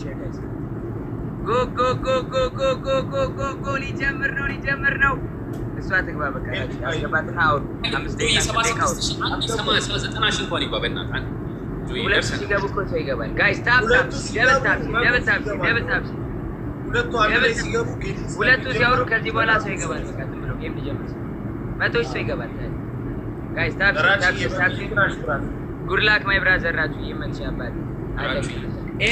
share guys. Go ሊጀምር ነው እሷ ትግባ በቃ አስገባትና አውሩ 5 ደቂቃ እንኳን ይግባ በእናትህ ሁለት ሲገቡ እኮ ሰው ይገባል ጋይስ ታፕ ሁለቱ ሲያወሩ ከዚህ በኋላ ሰው ይገባል በቃ ዝም ብሎ ጌም ሊጀምር መቶች ሰው ይገባል ጋይስ ታፕ good luck my brother ራጁ ይመችህ አባቴ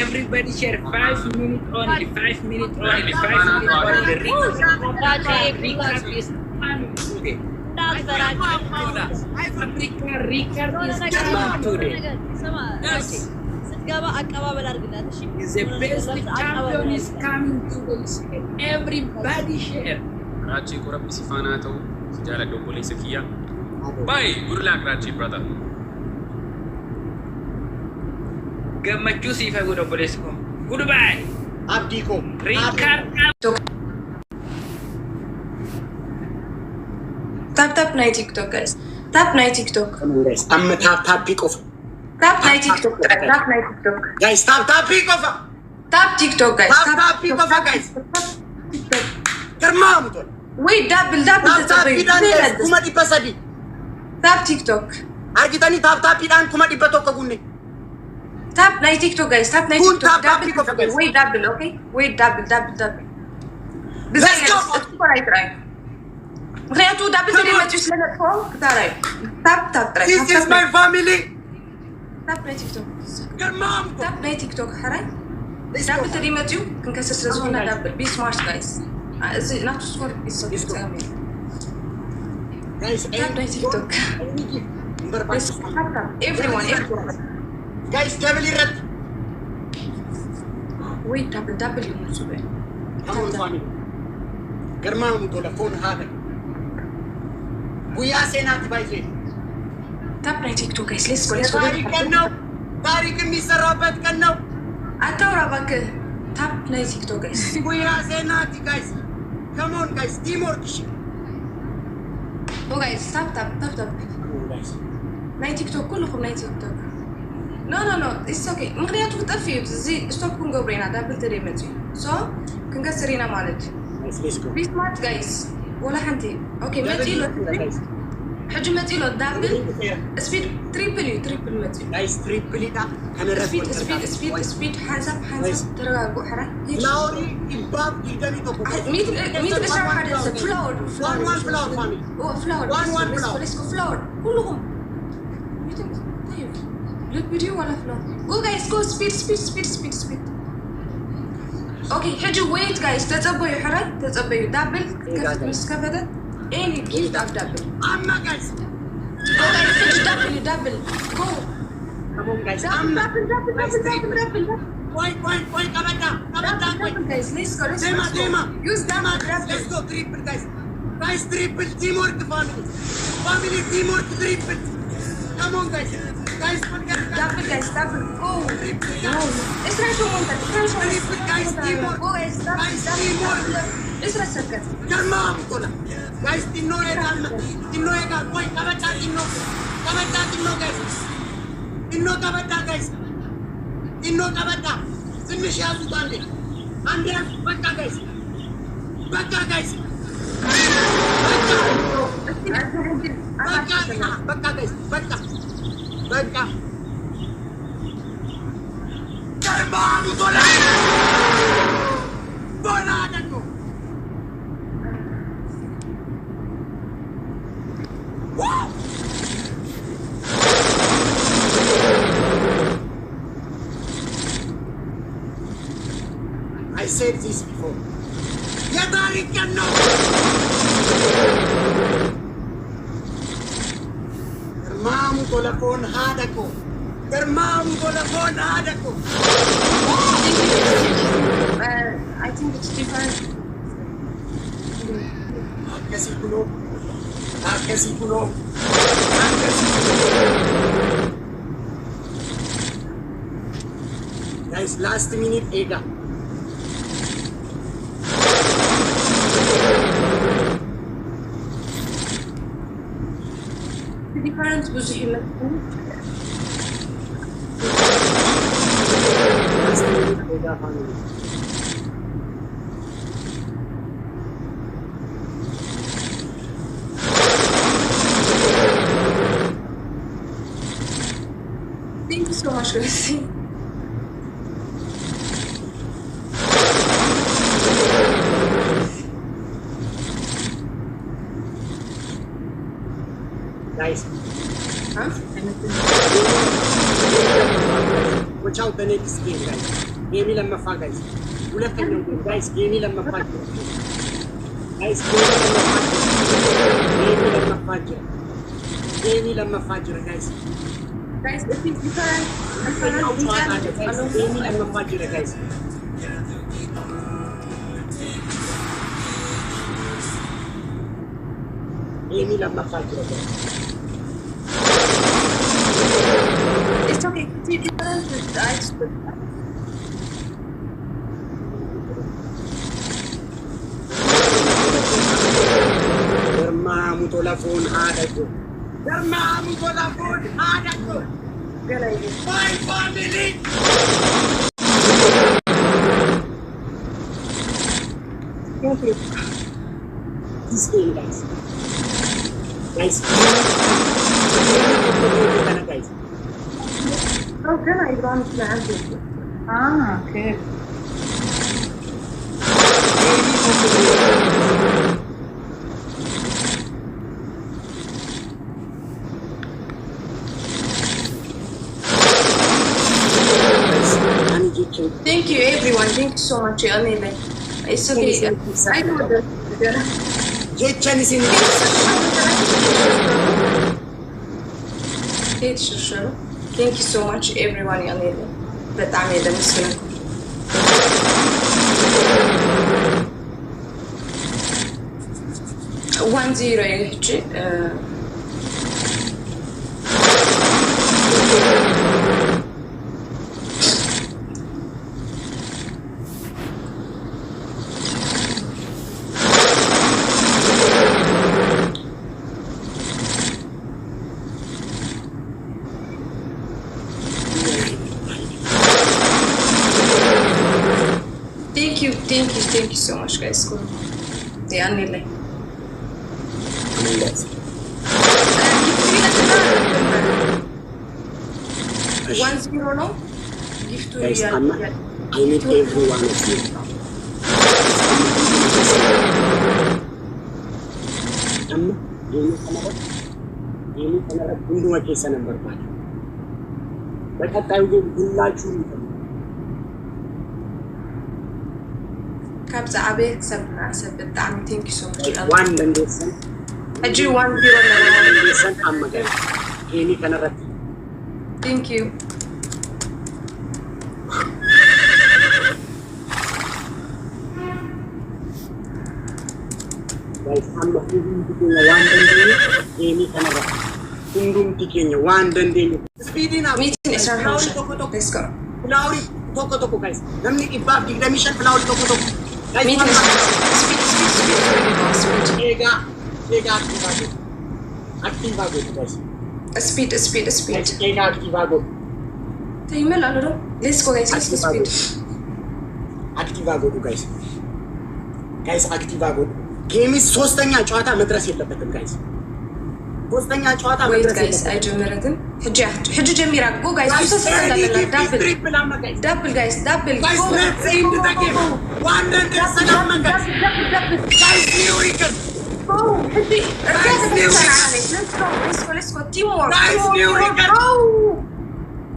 everybody share 5 minutes only 5 minutes only 5 minutes only ስትገባ አቀባበል አድርግላት እሺ the best champion is coming to this everybody share ራጂ ቆረብ ሲፋናተው ሲጃላ ዶቦሌ ሰኪያ bye good luck ራጂ brother ገመቹ ሲፈጉ ዶቦሌስኮ goodbye አብዲኮ ሪካርዶ tap ናይ ቲክቶክ guys tap ናይ ቲክቶክ tap ፒቆፍ tap ናይ ቲክቶክ guys tap ፒቆፍ tap ቲክቶክ guys tap ፒቆፍ guys ከርማም ቶ ወይ ዳብል ተጸበይ ኩማ ዲበሰዲ tap ቲክቶክ አርጊታኒ tap ፒዳን ኩማ ዲበቶ ከጉኔ tap ናይ ቲክቶክ guys tap ናይ ቲክቶክ ዳብል ወይ ዳብል ኦኬ ወይ ዳብል ብዛይ ስኮራይ ትራይ ምክንያቱ ዳብል ስለመጪ ስለነጥፎ ታራይ tap ትራይ this is my family tap ናይ ቲክቶክ ከርማም tap ናይ ቲክቶክ ሐራይ ዳብል ስለመጪ ክንከሰስ ስለሆነ ዳብል ቢ ስማርት guys እዚ ናቱ ስኮር is guys tap ናይ ቲክቶክ everyone guys double ይረጥ ወይ ዳብል ይሙሱ በይ አሁን ፋሚሊ ገርማም ቴሌፎን ሀደ ጉያ ሴናት ባይዜ tap ናይ ቲክቶክ guys let's go ታሪክ የሚሰራበት ቀን ነው አታውራ እባክህ tap ናይ ቲክቶክ guys ጉያ ሴናት guys come on guys team work oh guys tap ናይ ቲክቶክ ኩልኩም ናይ ቲክቶክ no it's okay ምክንያቱ ጠፊ እዚ ስቶፕ ክንገብረና ዳብል ተደመጪ so ክንገስሪና ማለት be smart guys ولا حنتي اوكي متيلو حجم متيلو دابل سبيد تريبل متي guys تريبل دا كاميرا سبيد حسب ترغبوا حرا لاوري يباب يدني تو ميت بشرح هذا فلاور فامي هو فلاور let's go فلاور كلهم طيب look video ولا فلاور go guys go speed اوكي حجوا wait guys تتبعوا حرا تتبعوا دابل كفت مسكفته any gift of double اما guys go guys حجوا double go come on guys double Wait, kabata guys let's go dema use dema let's go triple guys triple teamwork family teamwork triple come on guys double go اسرع شو منتج triple guys teamwork go guys teamwork اسرع سكت تمام كده guys تنو يا boy kabata guys تنو kabata ትንሽ ያዙት አንዴ በቃ guys በቃ ከርማሙ ቶላ ቦና ደግሞ I said this before. የታሪክ ቀን ነው Germamu telepon hadako. I think it's different. Akasi kuno. Guys, last minute ega. The difference was Vega family. Thank you so much, guys. Guys, Huh? watch out the next game, guys. Game lama fa, guys. Ulat kayo game, guys. Game lama fa. Guys, game lama fa, guys. Guys, if you can, Game lama fa, guys. Game lama fa, guys. it's okay. You can just Dermamu telepon ada tu. Dermamu telepon ada tu. My family. Thank you. This game, guys. Guys, guys. How can I run plan this? Okay. Thank you, everyone. Thank you so much. It's okay. I know that. Thank you so much, everyone. በጣም የደምስነው 1-0 ይህች Thank you so much, guys. Cool. Yeah, nearly. 1-0, no? Give to guys, you. I need everyone of you. Ini karena bunga kisah nomor 4. Mereka tahu bunga curi. كابز عبيد سبنا سبت عم thank you so much. One London. أجي 1-0 London أما كان. ini karena rati. Thank you. Guys, amma kundum tikenya ini karena rati. Kundum tikenya Speedy na. Meeting is our house. Let's go. Flowery toko guys. Namni ibab digdamishan flowery toko. Meeting is speed. Ega activago guys. Speed. Ega activago. Taimel aloro. Let's go guys. Let's go speed. Activago guys. Guys activago. Game is ሶስተኛ ጨዋታ መድረስ የለበትም guys. ሶስተኛ ጨዋታ Wait guys, አይጀምረትም. ህጅ ጀሚራ go guys. Double guys. Guys, let's end the game. One and guys, new weekend. Let's go. Teamwork. Guys, new weekend.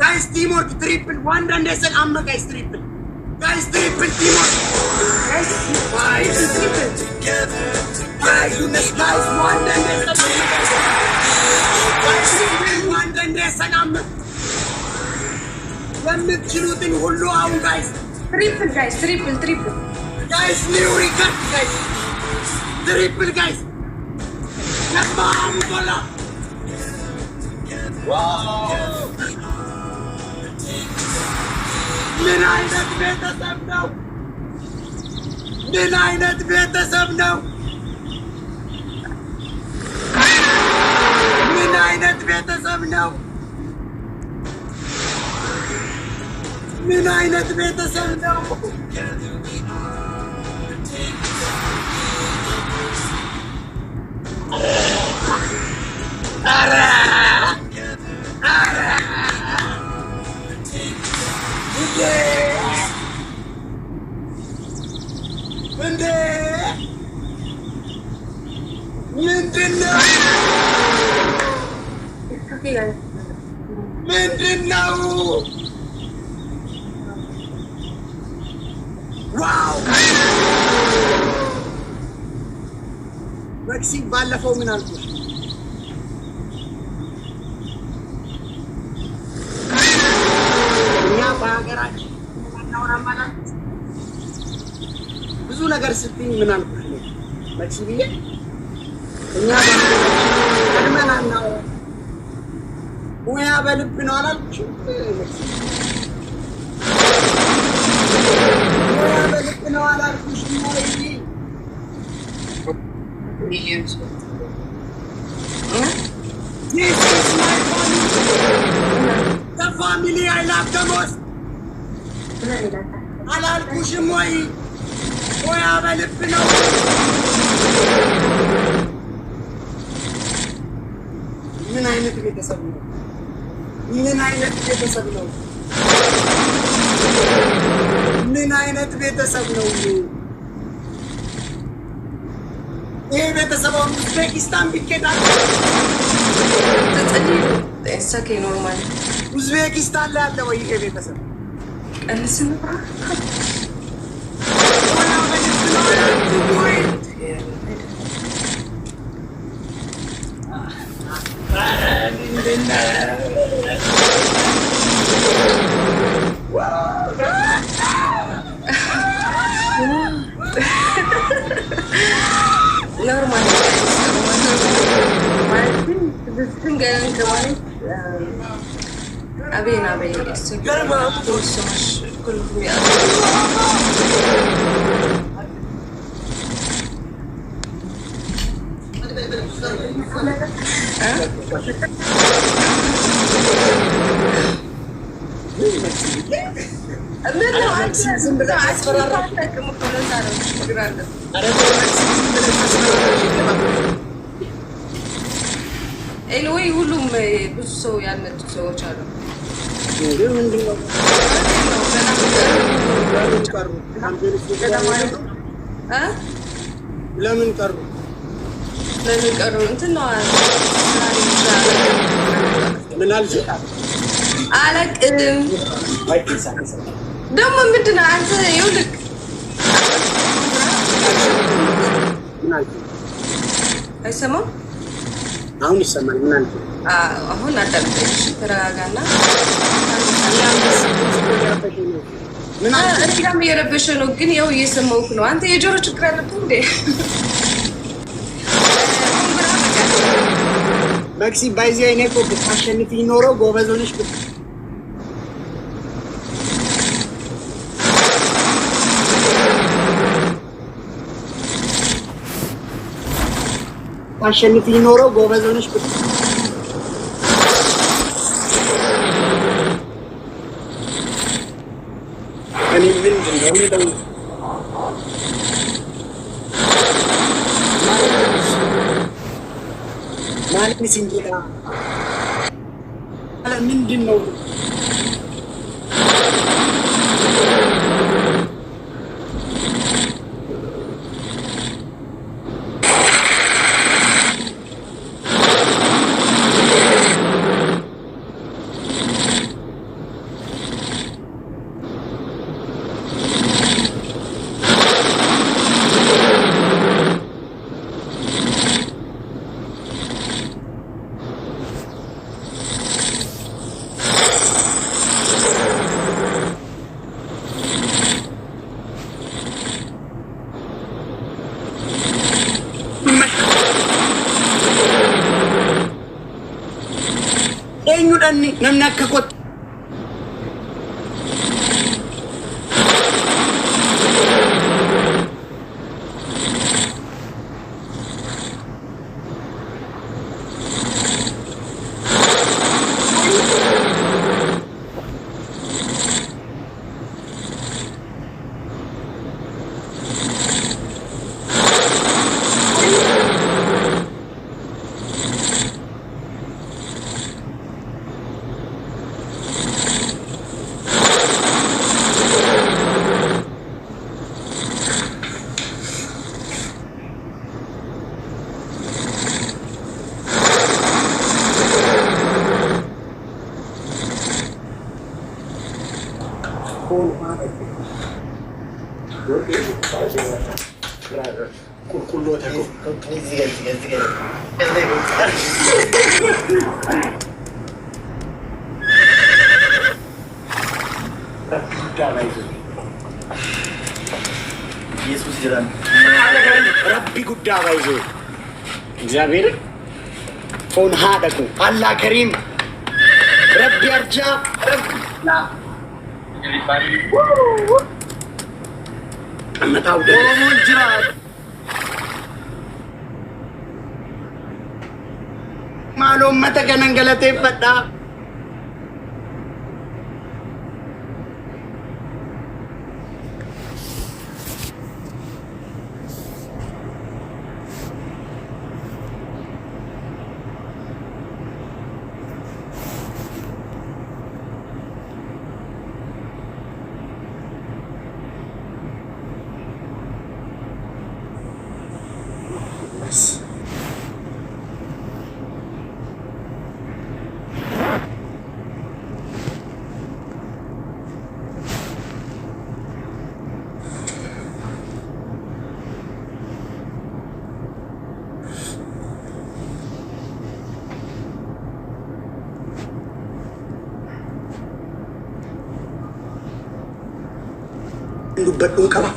Guys, teamwork triple. One and guys, triple. Guys, triple teamwork. Guys, triple. Guys, one and የምትችሉትን ሁሉ አሁን ጋይስ triple ጋይስ new record guys triple guys ለማሙ ቦላ ዋው ምን አይነት ቤተሰብ ነው ምን አይነት ቤተሰብ ነው ምን አይነት ቤተሰብ ነው? አረ እንዴ ምንድነው? ዋው መክሲ ባለፈው ምን አልኩሽ? እኛ በሀገራችን እናወራማለን ብዙ ነገር ስትኝ ምን አልኩሽ መክሲ ብዬ እኛ በሀገራችን ቀድመን አናወራም ሙያ በልብ ነው አላልኩሽም? ሙያ በልብ ነው አላልኩሽም? This is my family. The family I love the most. አላልኩሽም ወይ? ሙያ በልብ ነው። ምን አይነት ቤተሰብ ነው? ምን አይነት ቤተሰብ ነው? ምን አይነት ቤተሰብ ነው? ይሄ ቤተሰብ ኡዝቤኪስታን ቢኬዳል ተጸልይ ኖርማል ኡዝቤኪስታን ላይ አለ ወይ ይሄ ቤተሰብ? ቀንስና ኖርማል አቤና በይ ሰማሽ ኩልኩም ያ ኤኒዌይ ሁሉም ብዙ ሰው ያልመጡ ሰዎች አሉ። ለምን ቀሩ? እንትን ነው ምን አልሽ? አላቅም ደግሞ ምንድን ነው አንተ ይኸውልህ አይሰማም? አሁን ይሰማል። ምን አልሽ? አሁን አዳምጠኝ ተረጋጋና ምን አልሽ? እዚህ ጋርም እየረበሸ ነው ግን ያው እየሰማሁህ ነው። አንተ የጆሮ ችግር አለብህ እንዴ? መክሲ ባይዚ አይኔ እኮ ብታሸንፊ ኖሮ ጎበዝ ሆነሽ ታሸንፊ ኖሮ ጎበዝ ሆነሽ እኔ ምንድን ነው የሚለው ማለት ሲንጌላ ምንድን ነው? namni akka kot ربي قد عايزه እግዚአብሔር ፎን ሀደኩ አላህ ከሪም ረቢ አርጃ ላ መታው ደግሞ ጅራት ማሎም መተገነንገለቴ ፈዳ dubbadhu qaba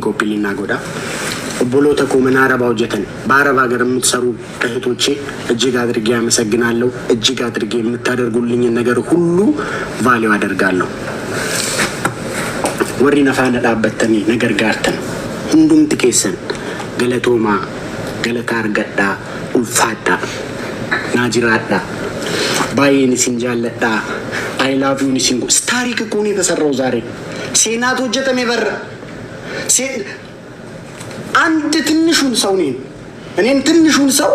ኮፒሊና ጎዳ ቦሎተ ኮመናራ ባውጀተን በአረብ ሀገር የምትሰሩ እህቶቼ እጅግ አድርጌ አመሰግናለሁ። እጅግ አድርጌ የምታደርጉልኝ ነገር ሁሉ ቫልዩ አደርጋለሁ። ወሪ ነፋነ ዳበተኒ ነገር ጋርተን ሁንዱም ትኬሰን ገለቶማ ገለታር ገዳ ኡልፋዳ ናጅራዳ ባይን ሲንጃለዳ አይ ላቭ ዩ ኒሲንጎ ስታሪክ ኮኒ ተሰራው ዛሬ ሴናቶ ጀተም ይበር አንድ ትንሹን ሰው ነኝ እኔን ትንሹን ሰው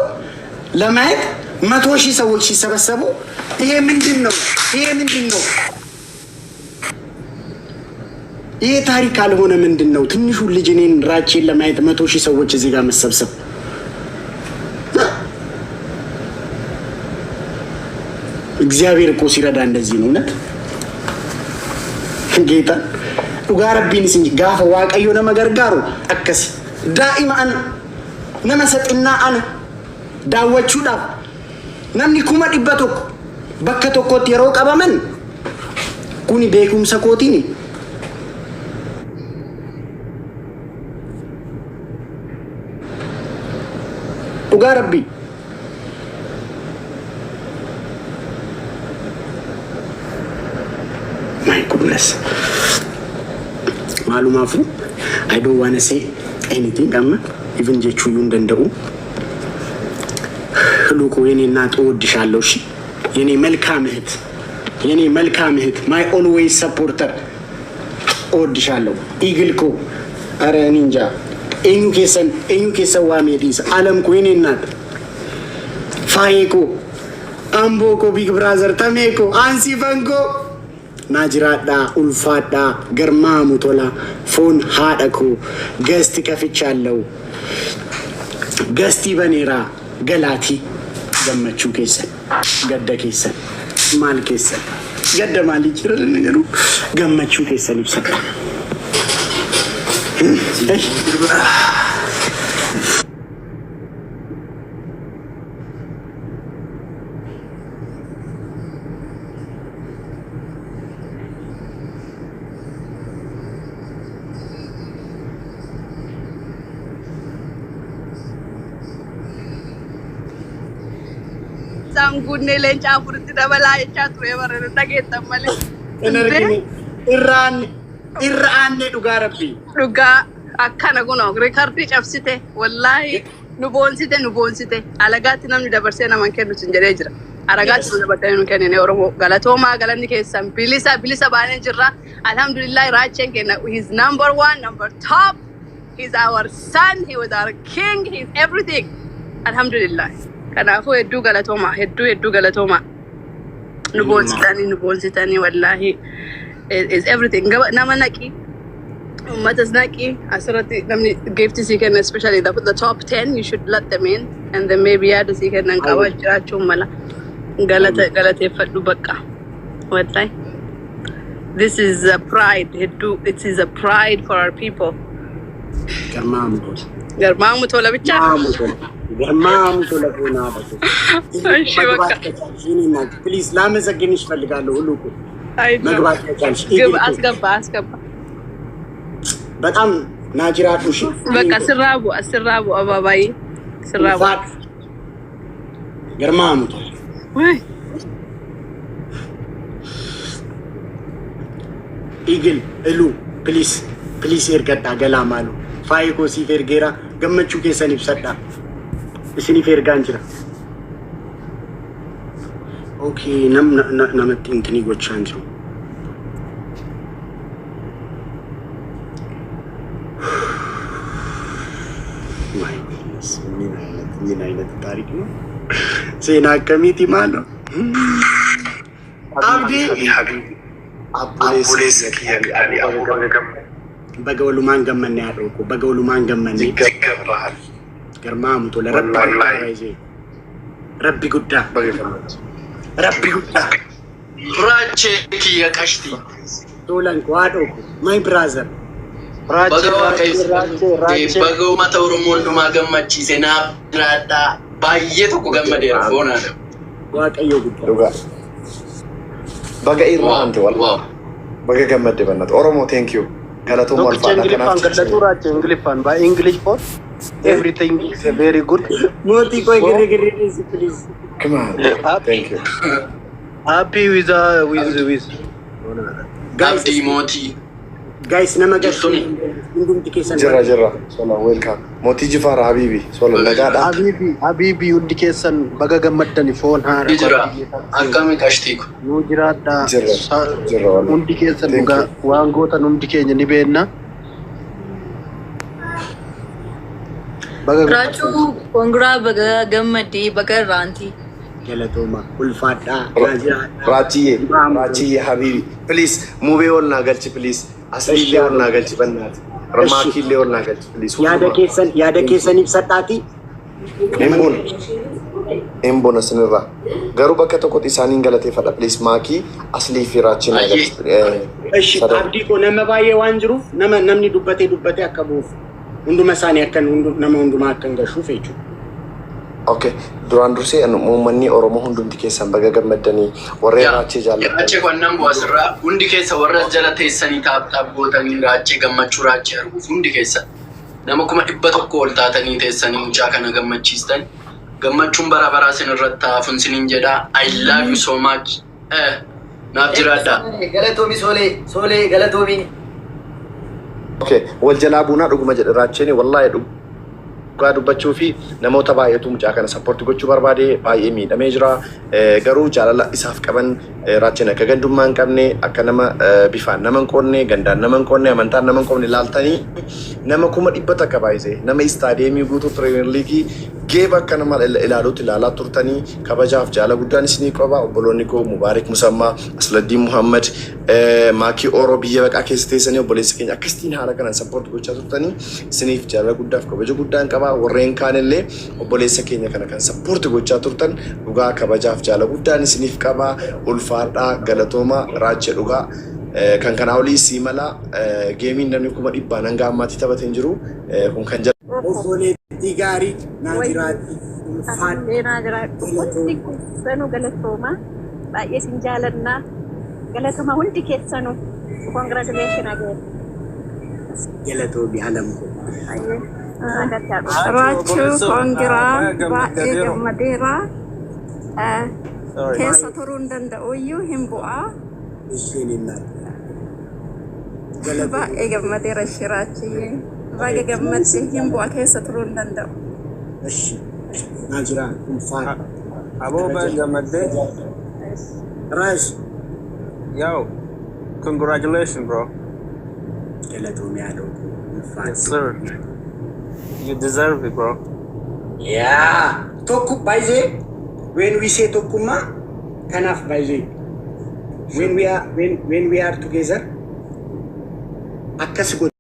ለማየት 100,000 ሰዎች ሲሰበሰቡ ይሄ ምንድነው? ይሄ ታሪክ አልሆነ ምንድነው? ትንሹን ልጅ እኔን ራቼን ለማየት 100,000 ሰዎች እዚህ ጋር መሰብሰብ እግዚአብሔር እኮ ሲረዳ እንደዚህ ነው። እውነት ጌታ ዱጋረቢን ሲንጂ ጋፈ ዋቀዮ ነመገርጋሩ አከሲ ዳኢማ አን ነመሰጥና አን ዳወቹዳ namni kuma dhibba tokko bakka tokkotti yeroo qabaman kuni beekumsa kootiini dhugaa rabbii my goodness maalumaafuu I don't want to say anything amma even jechuu yuun danda'u ሉኮ የኔ እናት እወድሻለሁ። እሺ የኔ መልካም እህት ማይ ኦልዌይስ ሰፖርተር እወድሻለሁ። ኢግልኮ አረ ኒንጃ ኤኙ ኬሰን ዋሜዲስ አለምኮ የኔ እናት ፋዬኮ አምቦኮ ቢግ ብራዘር ተሜኮ አንሲፈንኮ ናጅራዳ ኡልፋዳ ገርማ ሙቶላ ፎን ሃደኮ ገስት ከፍቻለሁ። ገስቲ በኔራ ገላቲ ገመቹ ኬሰን ገደ ኬሰን ማል ኬሰን ገደማል ይችላል ነገሩ ገመቹ ከሰል ይሰጣ Sangunne lencha furti dabala echa ture barre tageetta male. Energi irraanne dhugaa rabbi. Dhugaa akkana kuno rekardi cabsite wallahi nu boonsite alagaatti namni dabarsee naman kennu sin jedhee jira. Aragaatti nu dabartee nu kennine Oromoo galatooma galanni keessan bilisa baanee jirra. Alhamdulillah raacheen kenna he's number 1 number top. He's our son, he was our king, he's everything. Alhamdulillah. Kanaafuu hedduu galatooma nu boonsitanii wallahi is everything nama naqi ummatas naqi asirratti namni gift si kenna especially the top 10 you should let them in and then maybe yaada si kennan qaba jiraachuun mala galateeffadhu bakka wallahi this is a pride hedduu it is a pride for our people garmaamu tola bicha ገርማም ተለፎና ባቱ እሺ በቃ ፕሊዝ ላመሰግንሽ ፈልጋለሁ ሁሉ እኮ መግባት ያቻልሽ አስገባ በጣም ናጅራቱ እሺ በቃ ስራቡ አባባይ ስራቡ ገርማም ወይ ኢግል እሉ ፕሊዝ ይርገጣ ገላማሉ ፋይኮ ሲፈርጌራ ገመቹ ከሰን ይብሰጣ እስኒ ፈርጋን ጅራ ኦኬ ነመት እንትኒ ጎቻን ጅሩ ማይ ምን አይነት ታሪክ ነው ዜና ከሚቲ ማን ነው አብዲ አቡሌስ ያሊ በገወሉ ማን ገመነ ያለው እኮ በገወሉ ማን ገመነ ይገባል ገርማም ቶለ ረቢ ጉዳ ራቼ ኪያካሽቲ ቶለን ቋዶ ማይ ብራዘር በገው ማተውሩ ሞንዱማ ገመቺ ዜና ድራዳ ባየቱ ገመደ ሆና ነው ዋቀዮ ጉዳ በገኢራ አንተ ወላሂ በገመደ በእናት ኦሮሞ ቴንክ ዩ ገለቶ ማልፋና ከናት እንግሊፋን by English for everything is very good ሞቲ ቆይ ግርግር please come on thank you happy with ጋብዲ ሞቲ guys namagattu indum tikesan jira sola welcome moti jifar habibi sola nagada habibi undi kesan baga gammadani phone haara jira akami kashtiku nu jirada jira undi kesan buga wangota undi kenya ni beenna baga rachu kongra baga gammadi baga ranti galatoma ulfada rachiye habibi please move on nagalchi please asli leon nagalchi bannat ramaki leon nagalchi please yaada kesan ibsataati embona sinira garu bakka tokko isaaniin galateeffadha please maaki asli fi rachi nagalchi እሺ አብዲ ኮ ነመባዬ ዋንጅሩ namni dubbate akabuuf hunduma isaanii akkan hunduma akkan gashu fechu okay duraan dursee uummanni oromoo hundumti keessan baga gammadanii warra raachee jaallatan raachee kannam boosirra hundi keessa warra jala teessanii taaphaap gootanii raachee gammachuu raachee arguuf hundi keessa nama kuma 100 ol taatanii teessanii mucaa kana gammachiistan gammachuun bara baraa sin irratti taafuun sinin jedha I love you so much naaf jiraadha galatoomi solee galatoomi okay wal jalaa buunaa dhuguma jedha raacheen wallahi dhugaa dubbachuu fi namoota baay'eetu mucaa kana support gochuu barbaade baay'ee miidhamee jira garuu jaalala isaaf qaban raacheen akka gandummaa hin qabne akka nama bifaan nama hin qonne gandaan nama hin qonne amantaan nama hin qonne laaltanii nama kuma 100 akka baay'ise nama istaadiyeemii guutuu Premier League geeba akka nama ilaaluutti ilaalaa turtanii kabajaaf jaala guddaan isinii qaba obboloonni koo Mubaarak Musammaa Asladdiin Muhammad Maakii Oro biyya baqaa keessa teessanii obboleessa keenya akkasitiin haala kanaan support gochaa turtanii isiniif jaala guddaaf kabaja guddaan qaba warreen kaanillee obboleessa keenya kana kan support gochaa turtan dhugaa kabajaaf jaala guddaan isiniif qaba ulfa ulfaadhaa galatooma raachee dhugaa kan kanaa olii sii mala geemiin namni kuma dhibbaa hanga ammaatti taphatee jiru kun kan jala obboleettii gaarii naa jiraatti ulfaadhee naa jiraadhu hundi keessanuu galatooma baay'ee sin jaalannaa galatooma hundi keessanuu congratulations again galatoomi alam Raachuu kongiraa baay'ee gammadeeraa keessa turuu hin danda'uyyuu hin bu'aa isheen hin baay'ee gammadeera shiraachii baay'ee gammadde hin bu'aa keessa turuu hin danda'u. naa jiraa ulfaadha Abo baay'ee gammadde. Raj Yo, congratulations, bro. galatoomi aloo ulfaadha Yes, sir. You deserve it, bro. Yeah, tokko baay'ee when we say tokkummaa kanaaf baay'ee when we are together akkas